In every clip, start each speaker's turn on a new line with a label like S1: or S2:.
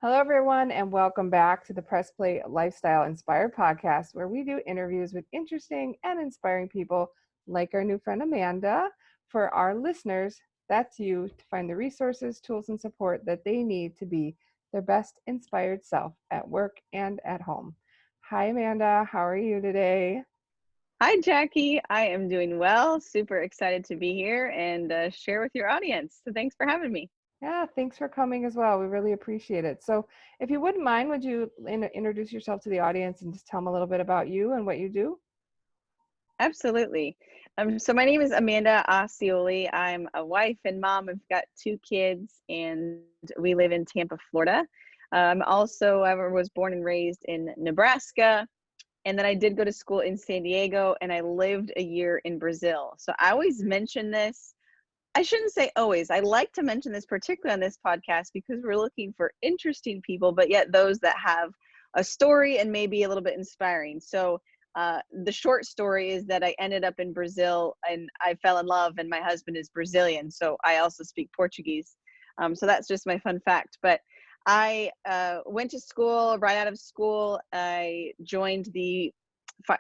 S1: Hello, everyone, and welcome back to the Press Play Lifestyle Inspired podcast, where we do interviews with interesting and inspiring people like our new friend Amanda. For our listeners, that's you, to find the resources, tools, and support that they need to be their best inspired self at work and at home. Hi, Amanda. How are you today?
S2: Hi, Jackie. I am doing well. Super excited to be here and share with your audience. So thanks for having me.
S1: Yeah, thanks for coming as well. We really appreciate it. So, if you wouldn't mind, would you introduce yourself to the audience and just tell them a little bit about you and what you do?
S2: Absolutely. So my name is Amanda Accioly. I'm a wife and mom. I've got two kids, and we live in Tampa, Florida. I was born and raised in Nebraska, and then I did go to school in San Diego, and I lived a year in Brazil. So I always mention this. I shouldn't say always. I like to mention this particularly on this podcast because we're looking for interesting people, but yet those that have a story and maybe a little bit inspiring. So the short story is that I ended up in Brazil and I fell in love, and my husband is Brazilian. So I also speak Portuguese. So that's just my fun fact. But I went to school. Right out of school, I joined the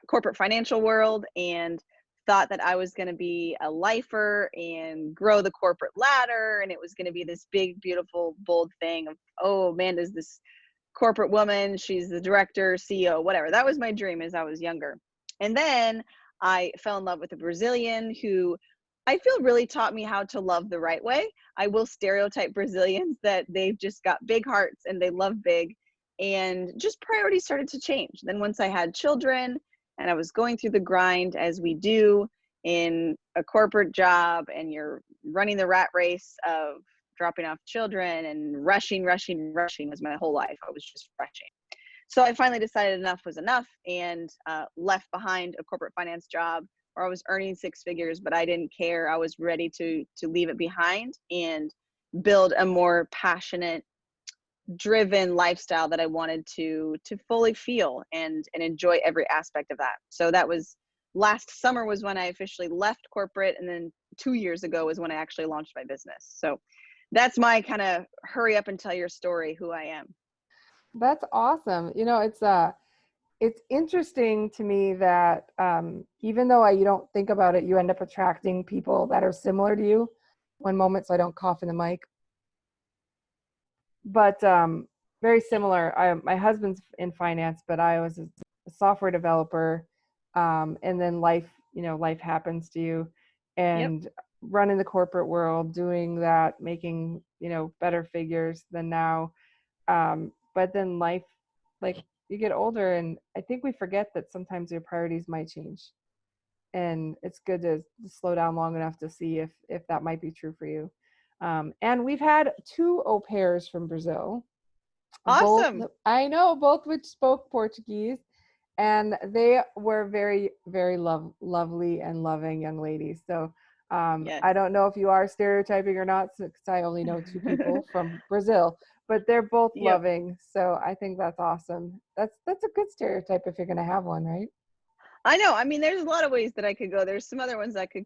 S2: corporate financial world and thought that I was going to be a lifer and grow the corporate ladder. And it was going to be this big, beautiful, bold thing of, oh, Amanda's this corporate woman. She's the director, CEO, whatever. That was my dream as I was younger. And then I fell in love with a Brazilian who I feel really taught me how to love the right way. I will stereotype Brazilians that they've just got big hearts and they love big. And just priorities started to change. Then once I had children, and I was going through the grind as we do in a corporate job, and you're running the rat race of dropping off children and rushing was my whole life. I was just rushing. So I finally decided enough was enough and left behind a corporate finance job where I was earning six figures, but I didn't care. I was ready to leave it behind and build a more passionate, driven lifestyle that I wanted to fully feel and enjoy every aspect of that. So that was last summer was when I officially left corporate, and then 2 years ago was when I actually launched my business. So that's my kind of hurry up and tell your story, who I am.
S1: That's awesome. It's interesting to me that even though you don't think about it, you end up attracting people that are similar to you. One moment, so I don't cough in the mic. But very similar. My husband's in finance, but I was a software developer. And then life happens to you,
S2: Yep.
S1: and running the corporate world, doing that, making better figures than now. But then life, like, you get older, and I think we forget that sometimes your priorities might change, and it's good to slow down long enough to see if that might be true for you. And we've had two au pairs from Brazil, both,
S2: Awesome.
S1: I know, both which spoke Portuguese, and they were very, very lovely and loving young ladies. So
S2: Yes.
S1: I don't know if you are stereotyping or not, because I only know two people from Brazil, but they're both
S2: Yep.
S1: loving. So I think that's awesome. That's a good stereotype if you're going to have one, right?
S2: I know. I mean, there's a lot of ways that I could go. There's some other ones I could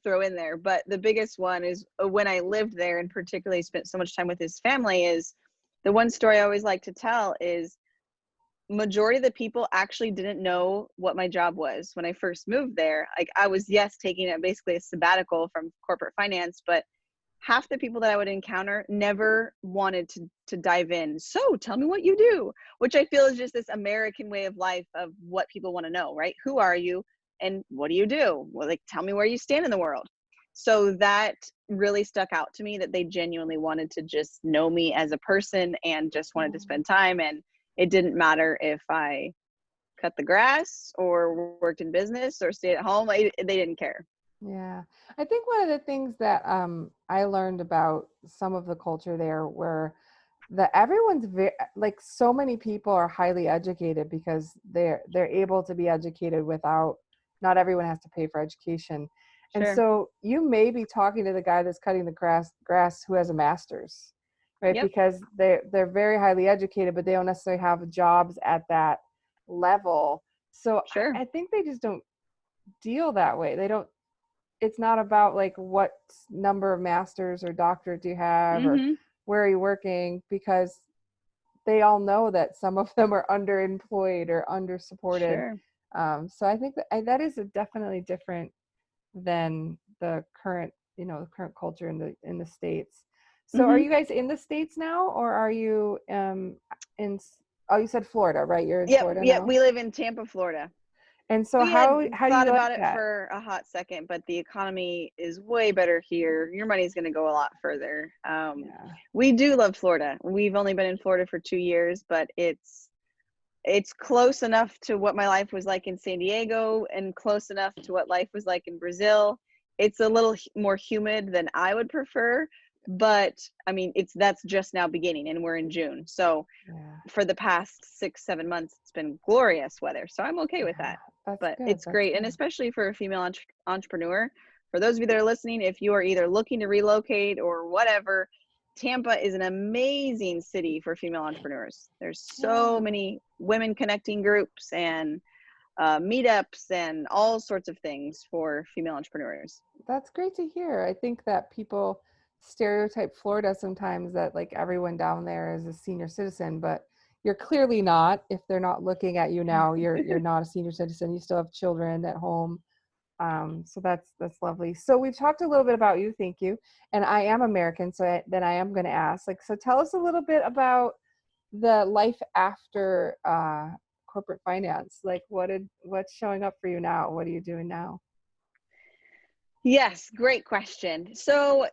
S2: throw in there, but the biggest one is when I lived there and particularly spent so much time with his family is the one story I always like to tell is majority of the people actually didn't know what my job was when I first moved there. Like I was, yes, taking it basically a sabbatical from corporate finance, but half the people that I would encounter never wanted to dive in. So tell me what you do, which I feel is just this American way of life of what people want to know, right? Who are you and what do you do? Well, like, tell me where you stand in the world. So that really stuck out to me, that they genuinely wanted to just know me as a person and just wanted to spend time. And it didn't matter if I cut the grass or worked in business or stayed at home. They didn't care.
S1: Yeah. I think one of the things that I learned about some of the culture there were that everyone's like, so many people are highly educated because they're able to be educated without, not everyone has to pay for education. And
S2: Sure.
S1: so you may be talking to the guy that's cutting the grass who has a master's, right?
S2: Yep.
S1: Because they're very highly educated, but they don't necessarily have jobs at that level. So
S2: Sure.
S1: I think they just don't deal that way. They don't, it's not about like what number of masters or doctorates you have or
S2: Mm-hmm.
S1: where are you working, because they all know that some of them are underemployed or undersupported.
S2: Sure.
S1: So I think that is a definitely different than the current, the current culture in the States. So are
S2: Hmm.
S1: you guys in the States now, or are you in, oh, you said Florida, right? You're in
S2: Yep,
S1: Florida
S2: yep.
S1: now.
S2: We live in Tampa, Florida.
S1: And so
S2: We had
S1: how do
S2: thought
S1: you like
S2: about it
S1: that?
S2: for a hot second, but the economy is way better here. Your money's going to go a lot further.
S1: Yeah.
S2: We do love Florida. We've only been in Florida for 2 years, but it's close enough to what my life was like in San Diego and close enough to what life was like in Brazil. It's a little more humid than I would prefer, but I mean, that's just now beginning and we're in June. So
S1: Yeah.
S2: for the past 6 7 months it's been glorious weather, so I'm okay with
S1: Yeah.
S2: that.
S1: That's
S2: But
S1: good.
S2: it's
S1: That's
S2: great, and
S1: good.
S2: especially for a female entrepreneur, for those of you that are listening, if you are either looking to relocate or whatever, Tampa is an amazing city for female entrepreneurs. There's
S1: Yeah.
S2: so many women connecting groups and meetups and all sorts of things for female entrepreneurs.
S1: That's great to hear. I think that people stereotype Florida sometimes that like everyone down there is a senior citizen, but you're clearly not. If they're not looking at you now, you're not a senior citizen. You still have children at home. So that's lovely. So we've talked a little bit about you, thank you. And I am American, so then I am going to ask, like, so tell us a little bit about the life after corporate finance. Like, what's showing up for you now? What are you doing now?
S2: Yes, great question. So,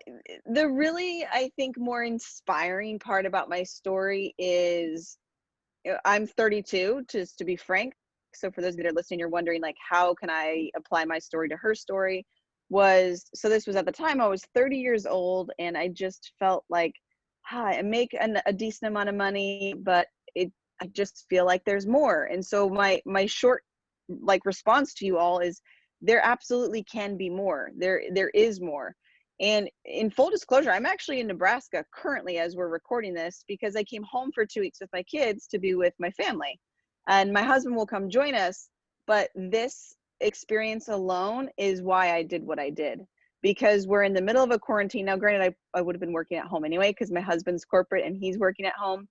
S2: the really, I think, more inspiring part about my story is I'm 32, just to be frank. So, for those of you that are listening, you're wondering, like, how can I apply my story to her story? This was at the time I was 30 years old, and I just felt like, I make a decent amount of money, but I just feel like there's more. And so, my short, like, response to you all is there absolutely can be more. There is more. And in full disclosure, I'm actually in Nebraska currently as we're recording this because I came home for 2 weeks with my kids to be with my family. And my husband will come join us. But this experience alone is why I did what I did, because we're in the middle of a quarantine. Now, granted, I would have been working at home anyway because my husband's corporate and he's working at home.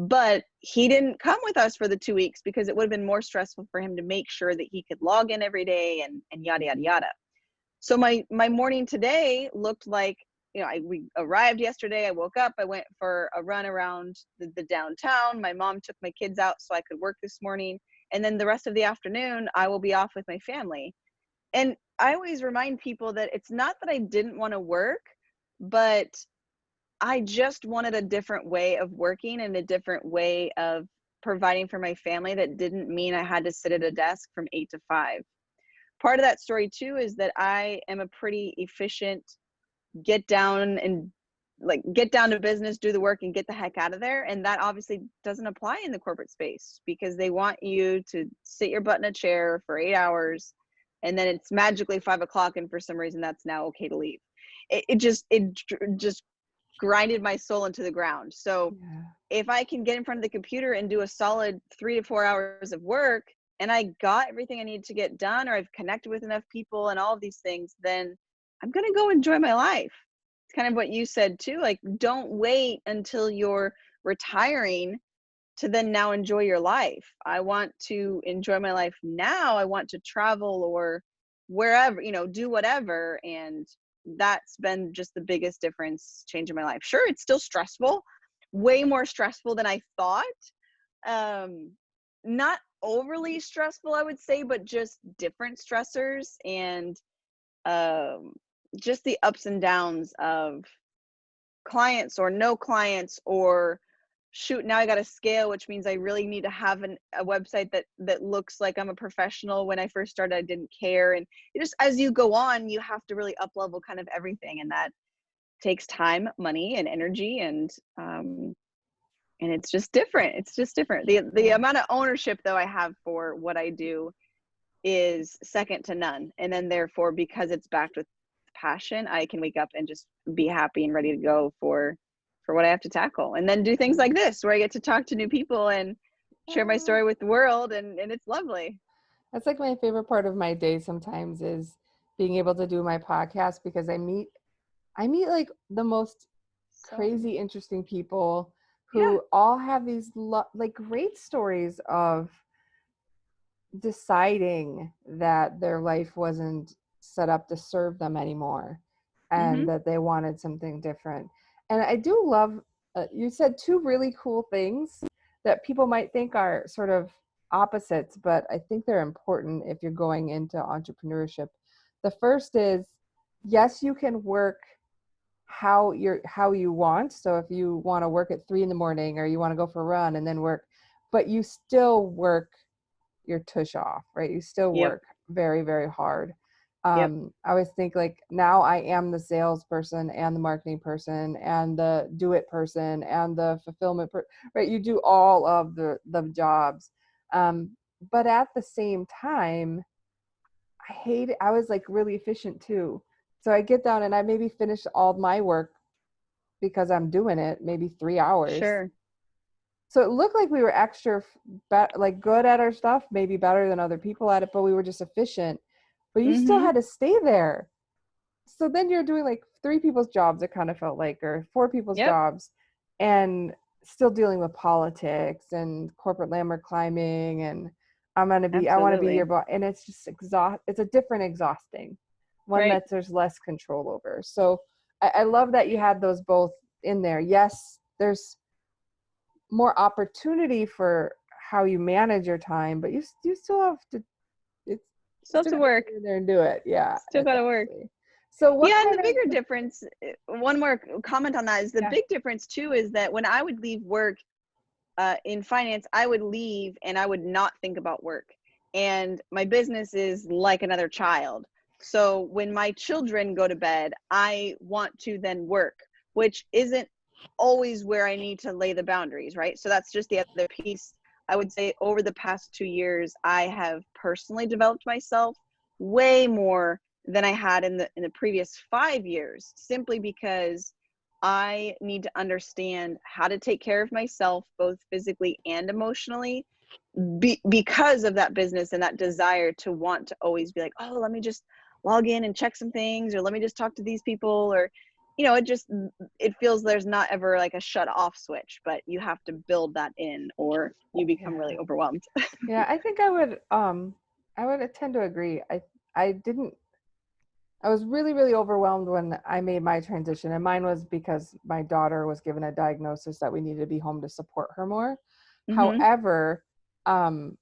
S2: But he didn't come with us for the 2 weeks because it would have been more stressful for him to make sure that he could log in every day and yada, yada, yada. So my morning today looked like, we arrived yesterday. I woke up, I went for a run around the downtown. My mom took my kids out so I could work this morning. And then the rest of the afternoon, I will be off with my family. And I always remind people that it's not that I didn't want to work, but I just wanted a different way of working and a different way of providing for my family that didn't mean I had to sit at a desk from 8 to 5. Part of that story too is that I am a pretty efficient get down and get down to business, do the work and get the heck out of there. And that obviously doesn't apply in the corporate space because they want you to sit your butt in a chair for 8 hours and then it's magically 5 o'clock. And for some reason that's now okay to leave. It just grinded my soul into the ground. So
S1: Yeah.
S2: if I can get in front of the computer and do a solid 3 to 4 hours of work and I got everything I need to get done, or I've connected with enough people and all of these things, then I'm going to go enjoy my life. It's kind of what you said too. Like, don't wait until you're retiring to then now enjoy your life. I want to enjoy my life now. I want to travel or wherever, do whatever. And that's been just the biggest difference, changing my life. Sure, it's still stressful, way more stressful than I thought. Um, Not overly stressful, I would say, but just different stressors and um, just the ups and downs of clients or no clients, or shoot, now I got to scale, which means I really need to have a website that looks like I'm a professional. When I first started, I didn't care. And it just, as you go on, you have to really up level kind of everything. And that takes time, money, and energy. And it's just different. It's just different. The
S1: Yeah.
S2: amount of ownership though I have for what I do is second to none. And then therefore, because it's backed with passion, I can wake up and just be happy and ready to go for what I have to tackle. And then do things like this where I get to talk to new people and share my
S1: Yeah.
S2: story with the world, and it's lovely.
S1: That's like my favorite part of my day sometimes is being able to do my podcast because I meet like the most
S2: So
S1: crazy interesting people
S2: Yeah.
S1: who all have these like great stories of deciding that their life wasn't set up to serve them anymore and
S2: Mhm.
S1: that they wanted something different. And I do love, you said two really cool things that people might think are sort of opposites, but I think they're important if you're going into entrepreneurship. The first is, yes, you can work how you want. So if you want to work at 3 in the morning or you want to go for a run and then work, but you still work your tush off, right? You still
S2: Yep.
S1: work very, very hard.
S2: Yep.
S1: I always think like now I am the salesperson and the marketing person and the do it person and the fulfillment right? You do all of the jobs. Um, but at the same time, I was like really efficient too. So I get down and I maybe finish all my work because I'm doing it, maybe 3 hours.
S2: Sure.
S1: So it looked like we were extra, like good at our stuff, maybe better than other people at it, but we were just efficient. But you still
S2: Mhm.
S1: had to stay there. So then you're doing like three people's jobs, it kind of felt like, or four people's
S2: Yep.
S1: jobs, and still dealing with politics and corporate ladder climbing. And I want to be your
S2: Absolutely.
S1: boss. And it's just it's a different exhausting one
S2: Right.
S1: that there's less control over. So I love that you had those both in there. Yes, there's more opportunity for how you manage your time, but you still have to it's you
S2: Still
S1: still
S2: to
S1: got to
S2: work.
S1: get in there and do it. Yeah,
S2: Still got to work.
S1: exactly. So what
S2: Yeah, and
S1: kind
S2: the bigger
S1: of
S2: difference, one more comment on that is the
S1: yeah.
S2: big difference too is that when I would leave work in finance, I would leave and I would not think about work. And my business is like another child. So when my children go to bed, I want to then work, which isn't always where I need to lay the boundaries, right? So that's just the other piece. I would say over the past 2 years, I have personally developed myself way more than I had in the previous 5 years, simply because I need to understand how to take care of myself, both physically and emotionally, because of that business and that desire to want to always be like, oh, let me just log in and check some things, or let me just talk to these people, or, it feels there's not ever like a shut off switch, but you have to build that in or you become
S1: Yeah.
S2: really overwhelmed.
S1: Yeah, I think I would tend to agree. I didn't I was really, really overwhelmed when I made my transition, and mine was because my daughter was given a diagnosis that we needed to be home to support her more.
S2: Mm-hmm.
S1: However, um,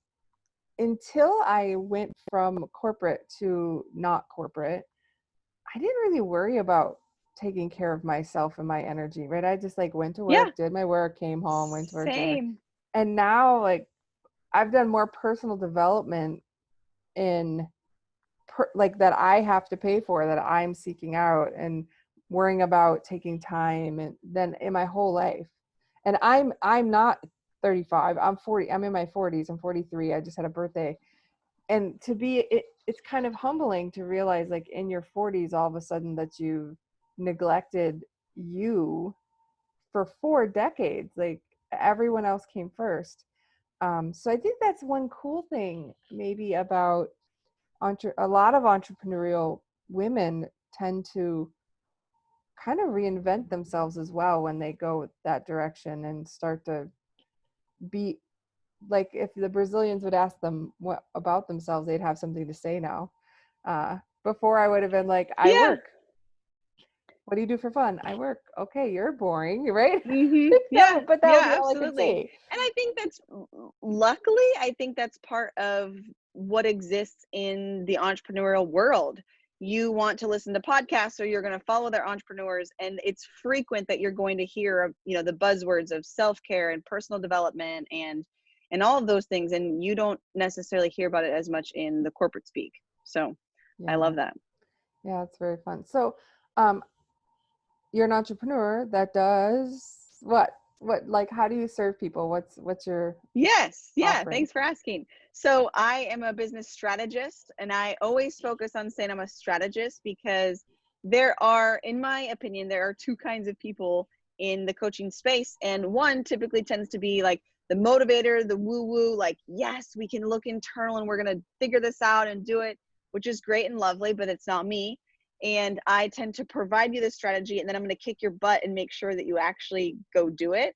S1: until I went from corporate to not corporate, I didn't really worry about taking care of myself and my energy, right? I just like went to
S2: Yeah,
S1: work, did my work, came home, went to work, did my work.
S2: same.
S1: And now like I've done more personal development in like that I have to pay for, that I'm seeking out and worrying about taking time and then in my whole life. And I'm not 35. I'm 40. I'm in my 40s. I'm 43. I just had a birthday. And to be it's kind of humbling to realize like in your 40s all of a sudden that you've neglected you for 4 decades. Like everyone else came first. So I think that's one cool thing maybe about a lot of entrepreneurial women tend to kind of reinvent themselves as well when they go that direction and start to be like, if the Brazilians would ask them what about themselves, they'd have something to say now. Before I would have been like, I
S2: Yeah.
S1: work. What do you do for fun? I work. Okay, you're boring, right?
S2: Mm-hmm. Yeah.
S1: But that would
S2: Yeah,
S1: be all I could
S2: absolutely.
S1: say.
S2: And I think luckily, I think that's part of what exists in the entrepreneurial world. You want to listen to podcasts or you're going to follow their entrepreneurs, and it's frequent that you're going to hear of, the buzzwords of self-care and personal development and all of those things, and you don't necessarily hear about it as much in the corporate speak. So, I
S1: Yeah,
S2: love that.
S1: yeah, it's very fun. So, um, you're an entrepreneur that does what? What, like, how do you serve people? What's your
S2: Yes, yeah,
S1: offering?
S2: thanks for asking. So I am a business strategist, and I always focus on saying I'm a strategist because there are, in my opinion, there are two kinds of people in the coaching space. And one typically tends to be like the motivator, the woo-woo, like, yes, we can look internal and we're going to figure this out and do it, which is great and lovely, but it's not me. And I tend to provide you the strategy, and then I'm going to kick your butt and make sure that you actually go do it.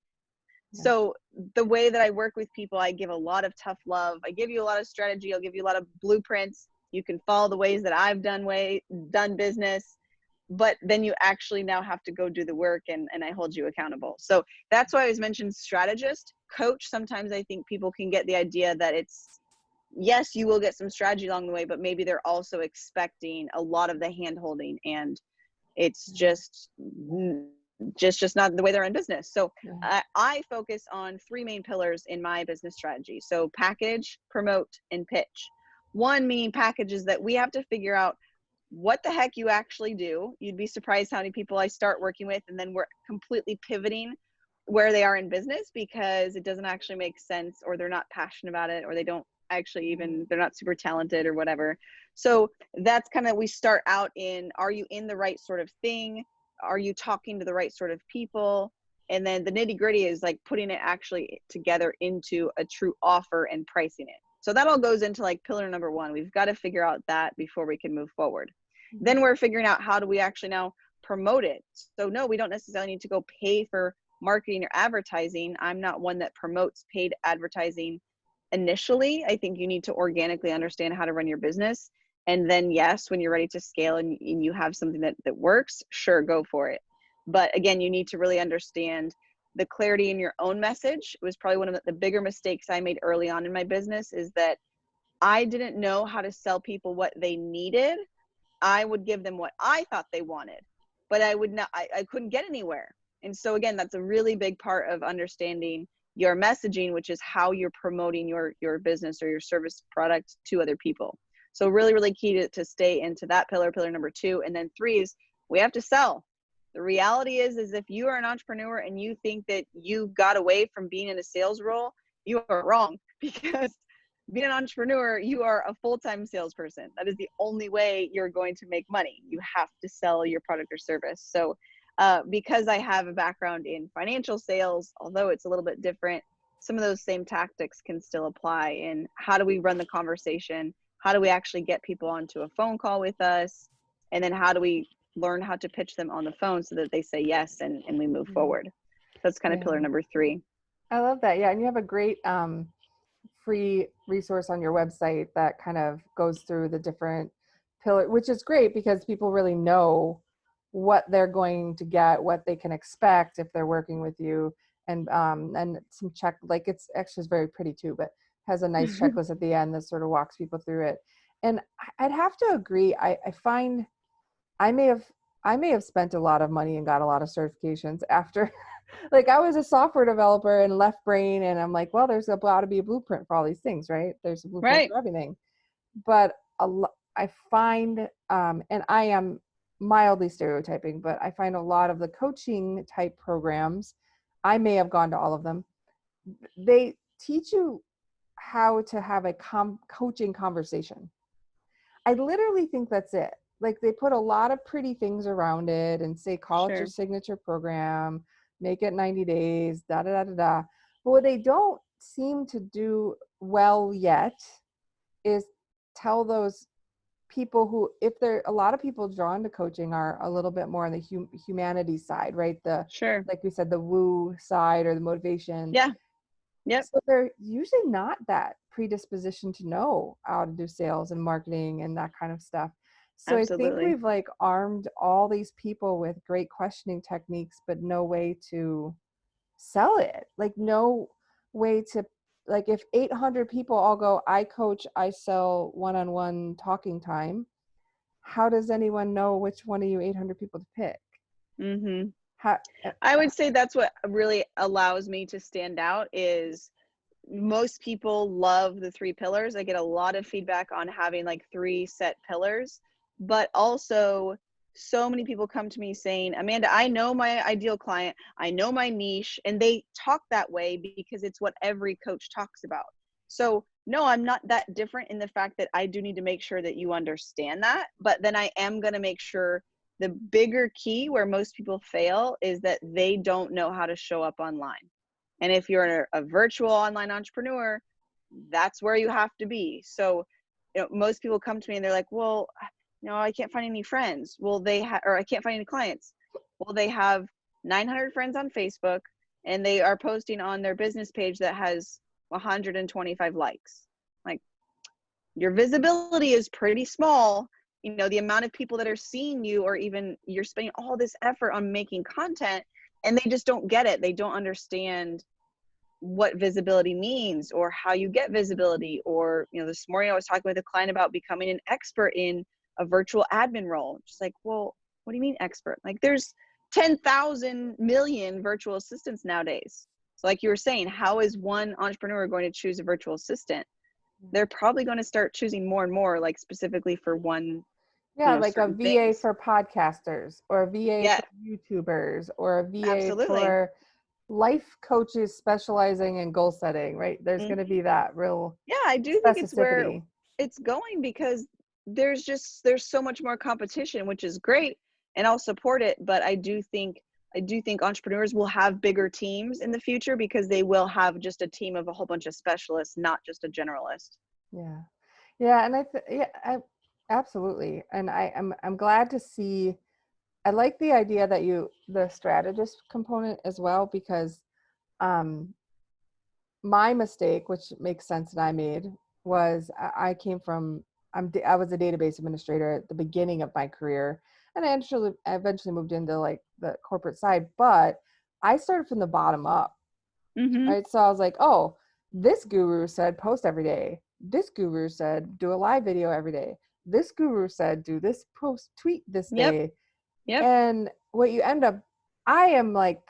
S1: Yeah.
S2: So the way that I work with people, I give a lot of tough love. I give you a lot of strategy. I'll give you a lot of blueprints. You can follow the ways that I've done business, but then you actually now have to go do the work, and I hold you accountable. So that's why I always mentioned strategist, coach. Sometimes I think people can get the idea that it's, yes, you will get some strategy along the way, but maybe they're also expecting a lot of the hand holding, and it's just not the way they're in business. So
S1: Yeah.
S2: I focus on three main pillars in my business strategy. So package, promote, and pitch. One meaning package is that we have to figure out what the heck you actually do. You'd be surprised how many people I start working with, and then we're completely pivoting where they are in business because it doesn't actually make sense, or they're not passionate about it, or they don't actually even, they're not super talented or whatever. So that's kind of, we start out in, are you in the right sort of thing? Are you talking to the right sort of people? And then the nitty gritty is like putting it actually together into a true offer and pricing it. So that all goes into like pillar number one. We've got to figure out that before we can move forward.
S1: Mhm.
S2: Then we're figuring out, how do we actually now promote it? So no, we don't necessarily need to go pay for marketing or advertising. I'm not one that promotes paid advertising initially. I think you need to organically understand how to run your business. And then yes, when you're ready to scale and you have something that works, sure, go for it. But again, you need to really understand the clarity in your own message. It was probably one of the bigger mistakes I made early on in my business, is that I didn't know how to sell people what they needed. I would give them what I thought they wanted, but I would not, I couldn't get anywhere. And so again, that's a really big part of understanding your messaging, which is how you're promoting your business or your service product to other people. So really, really key to stay into that pillar number two. And then three is, we have to sell. The reality is if you are an entrepreneur and you think that you got away from being in a sales role, you are wrong, because being an entrepreneur, you are a full-time salesperson. That is the only way you're going to make money. You have to sell your product or service. So because I have a background in financial sales, although it's a little bit different, some of those same tactics can still apply in how do we run the conversation? How do we actually get people onto a phone call with us? And then how do we learn how to pitch them on the phone so that they say yes, and we move
S1: Mhm.
S2: forward? That's kind of
S1: Yeah.
S2: pillar number three.
S1: I love that. Yeah. And you have a great free resource on your website that kind of goes through the different pillars, which is great because people really know what they're going to get, what they can expect if they're working with you, and some check, like it's actually is very pretty too, but has a nice checklist at the end that sort of walks people through it. And I'd have to agree. I find I may have I may have spent a lot of money and got a lot of certifications after like I was a software developer and left brain and I'm like, well, there's about to be a blueprint for all these things, right? There's a blueprint
S2: Right.
S1: for everything. But I find and I am mildly stereotyping, but I find a lot of the coaching type programs, I may have gone to all of them. They teach you how to have a coaching conversation. I literally think that's it. Like they put a lot of pretty things around it and say, call it your
S2: Sure.
S1: signature program, make it 90 days, da da da da da. But what they don't seem to do well yet is tell those people who, if they're, a lot of people drawn to coaching are a little bit more on the humanity side, right? The,
S2: Sure.
S1: like we said, the woo side or the motivation.
S2: Yeah. Yep.
S1: So they're usually not that predisposition to know how to do sales and marketing and that kind of stuff. So I think
S2: Absolutely.
S1: we've like armed all these people with great questioning techniques, but no way to sell it. Like no way to, like if 800 people all go, I coach, I sell one-on-one talking time. How does anyone know which one of you 800 people to pick?
S2: Hmm.
S1: How,
S2: I would say that's what really allows me to stand out is most people love the three pillars. I get a lot of feedback on having like three set pillars, but also so many people come to me saying, Amanda, I know my ideal client, I know my niche, and they talk that way because it's what every coach talks about. So no, I'm not that different in the fact that I do need to make sure that you understand that, but then I am going to make sure the bigger key where most people fail is that they don't know how to show up online. And if you're a virtual online entrepreneur, that's where you have to be. So, most people come to me and they're like, well, I can't find any friends. Well, or I can't find any clients. Well, they have 900 friends on Facebook. and they are posting on their business page that has 125 likes. Like, your visibility is pretty small. You know, the amount of people that are seeing you, or even you're spending all this effort on making content, and they just don't get it. They don't understand what visibility means, or how you get visibility. Or, you know, this morning I was talking with a client about becoming an expert in a virtual admin role. Just like, well, what do you mean expert? Like, there's 10,000 million virtual assistants nowadays. So like you were saying, how is one entrepreneur going to choose a virtual assistant? They're probably going to start choosing more and more, like specifically for one,
S1: Yeah, like a
S2: certain
S1: VA
S2: things.
S1: for podcasters, or a VA
S2: Yeah,
S1: for YouTubers, or a VA
S2: absolutely.
S1: for life coaches specializing in goal setting, right? There's going to
S2: Mhm.
S1: be that real
S2: Yeah, I do think it's where
S1: specificity.
S2: it's going, because there's so much more competition, which is great, and I'll support it. But I do think entrepreneurs will have bigger teams in the future, because they will have just a team of a whole bunch of specialists, not just a generalist.
S1: Yeah. Yeah, and absolutely. And I'm glad to see. I like the idea that the strategist component as well, because um my mistake, which makes sense that I made, was I came from I was a database administrator at the beginning of my career, and I eventually moved into like the corporate side, but I started from the bottom up,
S2: Mm-hmm.
S1: right? So I was like, oh, this guru said post every day. This guru said do a live video every day. This guru said do this post tweet this
S2: Yep.
S1: day.
S2: Yep.
S1: And what you end up, I am like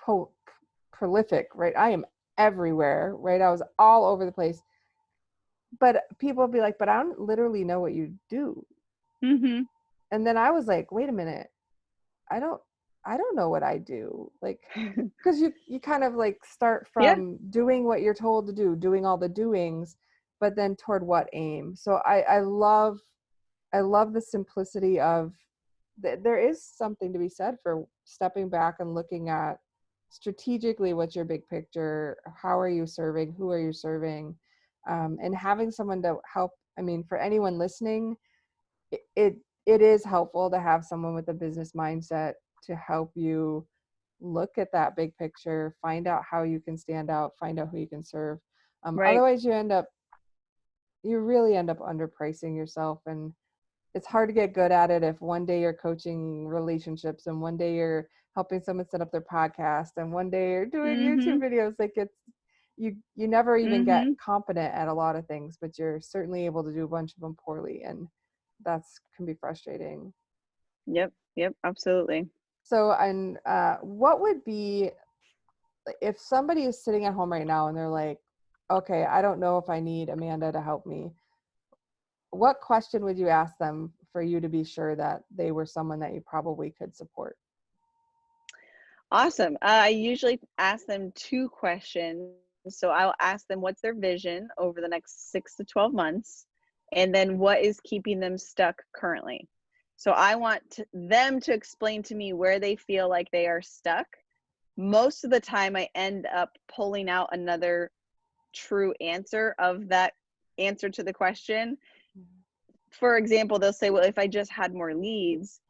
S1: prolific, right? I am everywhere, right? I was all over the place. But people would be like, but I don't literally know what you do.
S2: Mm-hmm.
S1: And then I was like, wait a minute, I don't I don't know what I do. Like, because you kind of like start
S2: Yeah.
S1: from doing what you're told to do, doing all the doings, but then toward what aim. So I love the simplicity of there is something to be said for stepping back and looking at strategically what's your big picture, how are you serving, who are you serving, and having someone to help. I mean, for anyone listening, it is helpful to have someone with a business mindset to help you look at that big picture, find out how you can stand out, find out who you can serve.
S2: Right.
S1: Otherwise, you really end up underpricing yourself, and it's hard to get good at it if one day you're coaching relationships and one day you're helping someone set up their podcast and one day you're doing YouTube
S2: Mm-hmm.
S1: videos. Like, you never even get
S2: Mm-hmm.
S1: competent at a lot of things, but you're certainly able to do a bunch of them poorly, and that's can be frustrating.
S2: Yep. Yep. Absolutely.
S1: So, and what would be, if somebody is sitting at home right now and they're like, okay, I don't know if I need Amanda to help me, what question would you ask them for you to be sure that they were someone that you probably could support?
S2: Awesome. I usually ask them two questions. So I'll ask them what's their vision over the next 6 to 12 months, and then what is keeping them stuck currently. So I want them to explain to me where they feel like they are stuck. Most of the time, I end up pulling out another true answer of that answer to the question. For example, they'll say, well, if I just had more leads,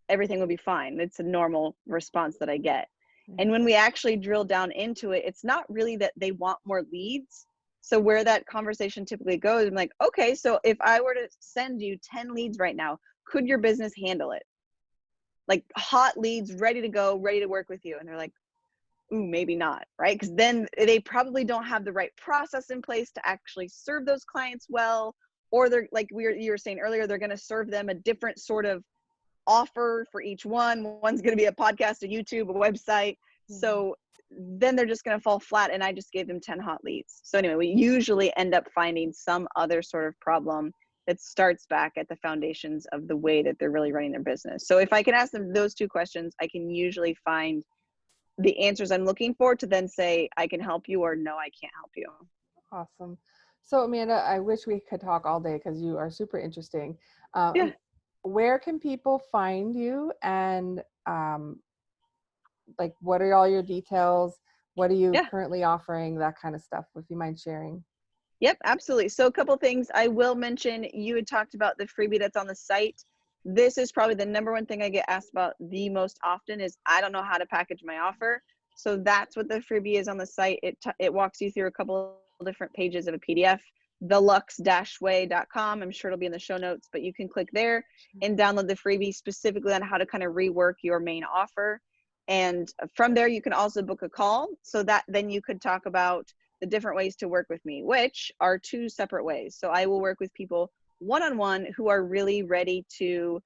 S2: everything will be fine. It's a normal response that I get. And when we actually drill down into it, it's not really that they want more leads. So where that conversation typically goes, I'm like, okay, so if I were to send you 10 leads right now, could your business handle it? Like, hot leads, ready to go, ready to work with you. And they're like, ooh, maybe not, right? Because then they probably don't have the right process in place to actually serve those clients well. Or they're like you were saying earlier, they're going to serve them a different sort of offer for each one. One's going to be a podcast, a YouTube, a website.
S1: Mhm.
S2: So then they're just going to fall flat, and I just gave them 10 hot leads. So anyway, we usually end up finding some other sort of problem that starts back at the foundations of the way that they're really running their business. So if I can ask them those two questions, I can usually find the answers I'm looking for to then say, I can help you, or no, I can't help you.
S1: Awesome. So, Amanda, I wish we could talk all day because you are super interesting.
S2: Yeah.
S1: Where can people find you, and like, what are all your details? What are you
S2: Yeah.
S1: currently offering? That kind of stuff, if you mind sharing.
S2: Yep, absolutely. So a couple things I will mention. You had talked about the freebie that's on the site. This is probably the number one thing I get asked about the most often is, I don't know how to package my offer. So that's what the freebie is on the site. It walks you through a couple of different pages of a PDF, thelux-way.com. I'm sure it'll be in the show notes, but you can click there and download the freebie specifically on how to kind of rework your main offer. And from there, you can also book a call so that then you could talk about the different ways to work with me, which are two separate ways. So I will work with people one-on-one who are really ready to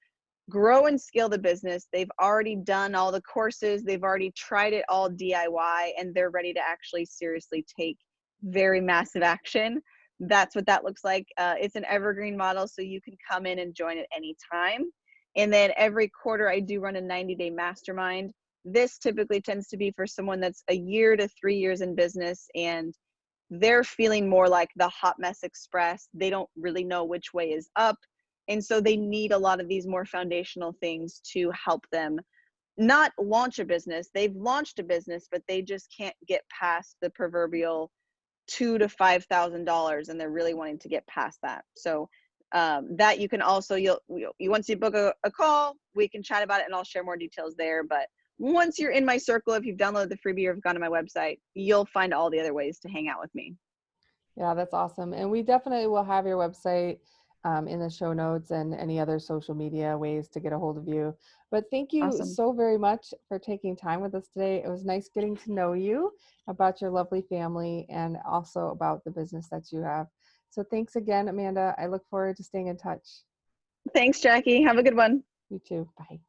S2: grow and scale the business. They've already done all the courses, they've already tried it all DIY, and they're ready to actually seriously take very massive action. That's what that looks like. It's an evergreen model, so you can come in and join at any time. And then every quarter, I do run a 90-day mastermind. This typically tends to be for someone that's a year to 3 years in business, and they're feeling more like the hot mess express. They don't really know which way is up. And so they need a lot of these more foundational things to help them not launch a business. They've launched a business, but they just can't get past the proverbial $2,000 to $5,000, and they're really wanting to get past that. So that you can also, you once you book a call, we can chat about it, and I'll share more details there. But once you're in my circle, if you've downloaded the freebie or have gone to my website, you'll find all the other ways to hang out with me.
S1: Yeah, that's awesome. And we definitely will have your website in the show notes and any other social media ways to get a hold of you. But thank you
S2: Awesome.
S1: so very much for taking time with us today. It was nice getting to know you, about your lovely family, and also about the business that you have. So thanks again, Amanda. I look forward to staying in touch.
S2: Thanks, Jackie. Have a good one.
S1: You too. Bye.